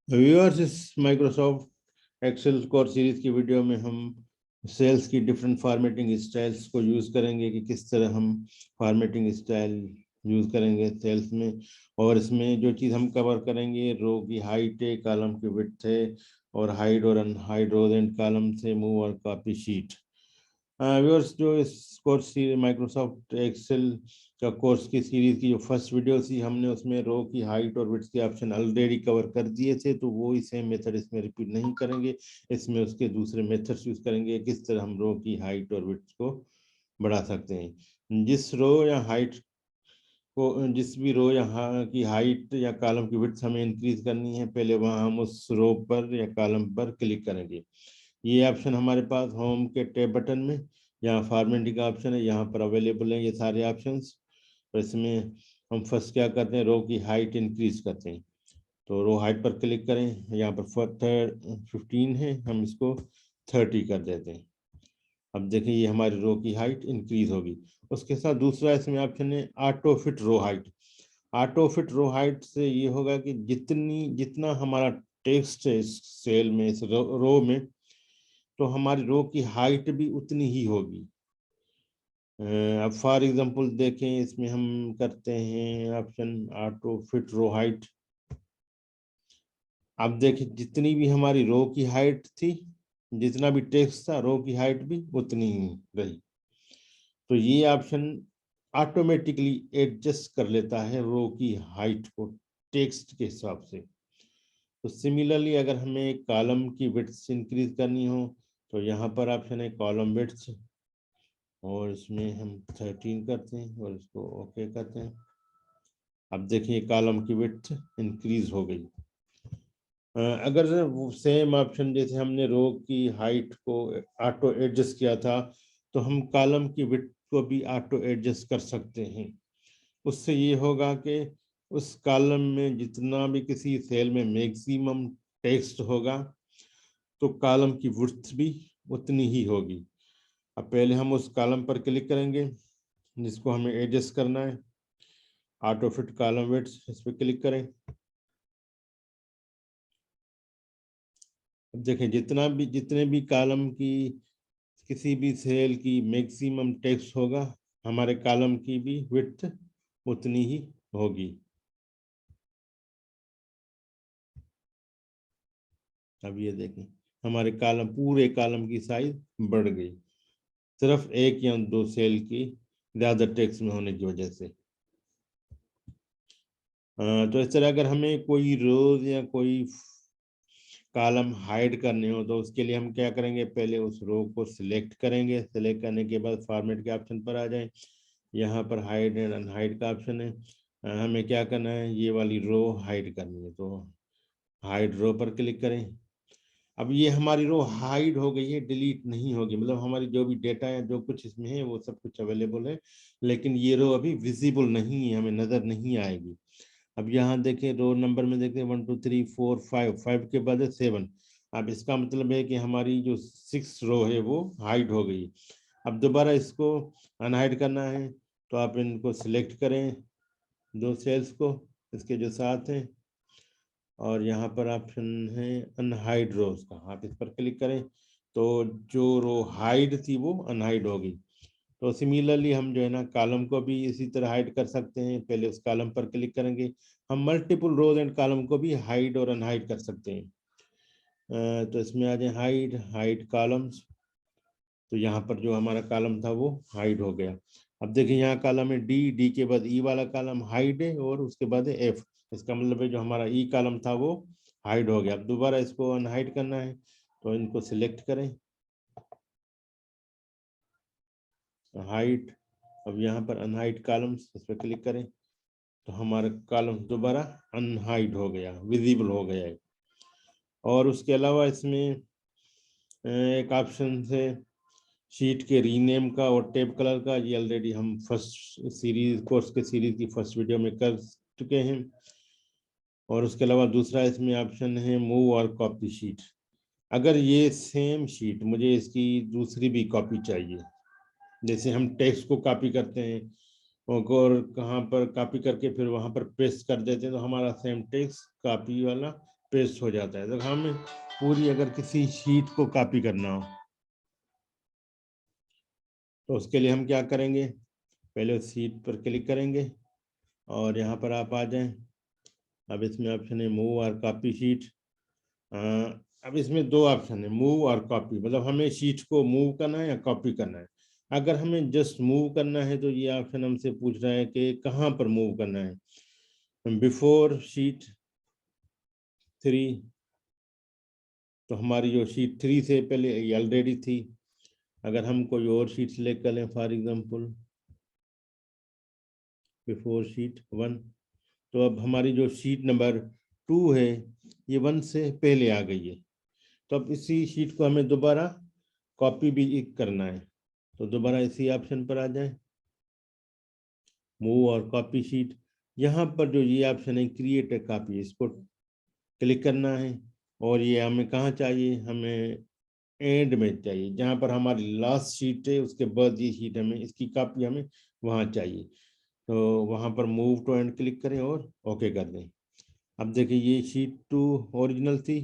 Viewers, इस Microsoft Excel course series की video में हम सेल्स की डिफरेंट फॉर्मेटिंग स्टाइल्स को यूज़ करेंगे कि किस तरह हम फॉर्मेटिंग स्टाइल यूज़ करेंगे सेल्स में। और इसमें जो चीज़ हम कवर करेंगे, रो की हाइट है, कॉलम की विड्थ है, और हाइड और अनहाइड रोज एंड कॉलम से मूव और कॉपी शीट। व्यूअर्स, जो इस कोर्स माइक्रोसॉफ्ट एक्सेल का कोर्स की सीरीज की जो फर्स्ट वीडियो थी, हमने उसमें रो की हाइट और विड्थ के ऑप्शन ऑलरेडी कवर कर दिए थे, तो वो ही सेम मेथड इसमें रिपीट नहीं करेंगे। इसमें उसके दूसरे मेथड्स यूज करेंगे, किस तरह हम रो की हाइट और विड्थ को बढ़ा सकते हैं। जिस रो या हाइट को, जिस भी रो या की हाइट या कॉलम की विड्थ हमें इंक्रीज करनी है, पहले वहाँ हम उस रो पर या कॉलम पर क्लिक करेंगे। ये ऑप्शन हमारे पास होम के टैब बटन में, यहाँ फॉर्मेटिंग का ऑप्शन है, यहाँ पर अवेलेबल है ये सारे ऑप्शंस। तो इसमें हम फर्स्ट क्या करते हैं, रो की हाइट इंक्रीज करते हैं। तो रो हाइट पर क्लिक करें, यहाँ पर 15 है, हम इसको 30 कर देते हैं। अब देखिए ये हमारी रो की हाइट इंक्रीज होगी। उसके साथ दूसरा इसमें ऑप्शन है auto fit row height. Auto fit row height से ये होगा कि जितना हमारा टेक्स्ट है इस सेल में, इस रो में, तो हमारी रो की हाइट भी उतनी ही होगी। अब फॉर एग्जांपल देखें, इसमें हम करते हैं option auto fit row height. अब देखिए जितनी भी हमारी रो की हाइट थी, जितना भी टेक्स्ट था, रो की हाइट भी उतनी ही रही। तो ये ऑप्शन ऑटोमेटिकली एडजस्ट कर लेता है रो की हाइट को टेक्स्ट के हिसाब से। तो सिमिलरली अगर हमें कॉलम की विड्थ इंक्रीज करनी हो, तो यहाँ पर ऑप्शन है कॉलम विड्थ, और इसमें हम 13 करते हैं और इसको ओके करते हैं। अब देखिए कॉलम की विड्थ इंक्रीज हो गई। अगर वो सेम ऑप्शन जैसे हमने रो की हाइट को ऑटो एडजस्ट किया था, तो हम कॉलम की विड्थ को भी ऑटो एडजस्ट कर सकते हैं। उससे ये होगा कि उस कॉलम में जितना भी किसी सेल में मैक्सिमम टेक्स्ट होगा, तो कॉलम की विड्थ भी उतनी ही होगी। अब पहले हम उस कॉलम पर क्लिक करेंगे जिसको हमें एडजस्ट करना है, ऑटो फिट कॉलम विड्थ, इस पर क्लिक करें। अब देखें जितने भी कॉलम की किसी भी सेल की मैक्सिमम टेक्स्ट होगा, हमारे कॉलम की भी विड्थ उतनी ही होगी। अब ये देखें हमारे कॉलम, पूरे कॉलम की साइज बढ़ गई, सिर्फ एक या दो सेल की ज्यादा टेक्स्ट में होने की वजह से। तो इस तरह अगर हमें कोई रोज या कोई कॉलम हाइड करने हो, तो उसके लिए हम क्या करेंगे, पहले उस रो को सिलेक्ट करेंगे। सिलेक्ट करने के बाद फॉर्मेट के ऑप्शन पर आ जाएं, यहाँ पर हाइड एंड अनहाइड का ऑप्शन है। हमें क्या करना है, ये वाली रो हाइड करनी है, तो हाइड रो पर क्लिक करें। अब ये हमारी रो हाइड हो गई है, डिलीट नहीं होगी, मतलब हमारी जो भी डेटा है, जो कुछ इसमें है, वो सब कुछ अवेलेबल है, लेकिन ये रो अभी विजिबल नहीं है, हमें नजर नहीं आएगी। अब यहाँ देखें रो नंबर में देखें 1 2 3 4 5, 5 के बाद है 7। अब इसका मतलब है कि हमारी जो 6 रो है वो हाइड हो गई। अब दोबारा इसको अनहाइड करना है, तो आप इनको सिलेक्ट करें, दो सेल्स को इसके जो साथ हैं, और यहाँ पर ऑप्शन है अनहाइड रोज का, आप इस पर क्लिक करें, तो जो रो हाइड थी वो अनहाइड हो गई। तो सिमिलरली हम जो है ना कॉलम को भी इसी तरह हाइड कर सकते हैं। पहले उस कॉलम पर क्लिक करेंगे, हम मल्टीपल रोज एंड कॉलम को भी हाइड और अनहाइड कर सकते हैं। तो इसमें आ जाए हाइड, हाइड कॉलम्स। तो यहाँ पर जो हमारा कॉलम था वो हाइड हो गया। अब देखिए यहाँ कॉलम है डी, डी के बाद ई वाला कॉलम हाइड है, और उसके बाद है एफ। इसका मतलब है जो हमारा ई कॉलम था वो हाइड हो गया। अब दोबारा इसको अनहाइड करना है, तो इनको सिलेक्ट करें, हाइड। अब यहाँ पर अनहाइड कॉलम्स, इस पर क्लिक करें, तो हमारा कॉलम दोबारा अनहाइड हो गया, विजिबल हो गया है। और उसके अलावा इसमें एक ऑप्शन है शीट के रीनेम का और टैब कलर का। ये ऑलरेडी हम फर्स्ट सीरीज कोर्स के सीरीज की फर्स्ट वीडियो में कर चुके हैं। और उसके अलावा दूसरा इसमें ऑप्शन है मूव और कॉपी शीट। अगर ये सेम शीट मुझे इसकी दूसरी भी कॉपी चाहिए, जैसे हम टेक्स्ट को कॉपी करते हैं और कहाँ पर कॉपी करके फिर वहां पर पेस्ट कर देते हैं, तो हमारा सेम टेक्स्ट कॉपी वाला पेस्ट हो जाता है। तो हमें पूरी अगर किसी शीट को कॉपी करना हो तो उसके लिए हम क्या करेंगे, पहले उस शीट पर क्लिक करेंगे और यहाँ पर आप आ जाएं। अब इसमें ऑप्शन है मूव और कॉपी शीट। अब इसमें दो ऑप्शन है, मूव और कॉपी, मतलब हमें शीट को मूव करना है या कॉपी करना है। अगर हमें जस्ट मूव करना है तो ये ऑप्शन हमसे पूछ रहा है कि कहाँ पर मूव करना है। बिफोर शीट 3, तो हमारी जो शीट 3 से पहले ऑलरेडी थी। अगर हम कोई और शीट सिलेक्ट कर लें, फॉर एग्जांपल बिफोर शीट 1, तो अब हमारी जो शीट नंबर 2 है ये 1 से पहले आ गई है। तो अब इसी शीट को हमें दोबारा कॉपी भी करना है, तो दोबारा इसी ऑप्शन पर आ जाए, मूव और कॉपी शीट। यहाँ पर जो ये ऑप्शन है क्रिएट ए कॉपी, इसको क्लिक करना है। और ये हमें कहाँ चाहिए, हमें एंड में चाहिए, जहाँ पर हमारी लास्ट शीट है उसके बाद ये शीट हमें, इसकी कॉपी हमें वहाँ चाहिए। तो वहाँ पर मूव टू एंड क्लिक करें और ओके कर दें। अब देखिए ये शीट 2 ओरिजिनल थी,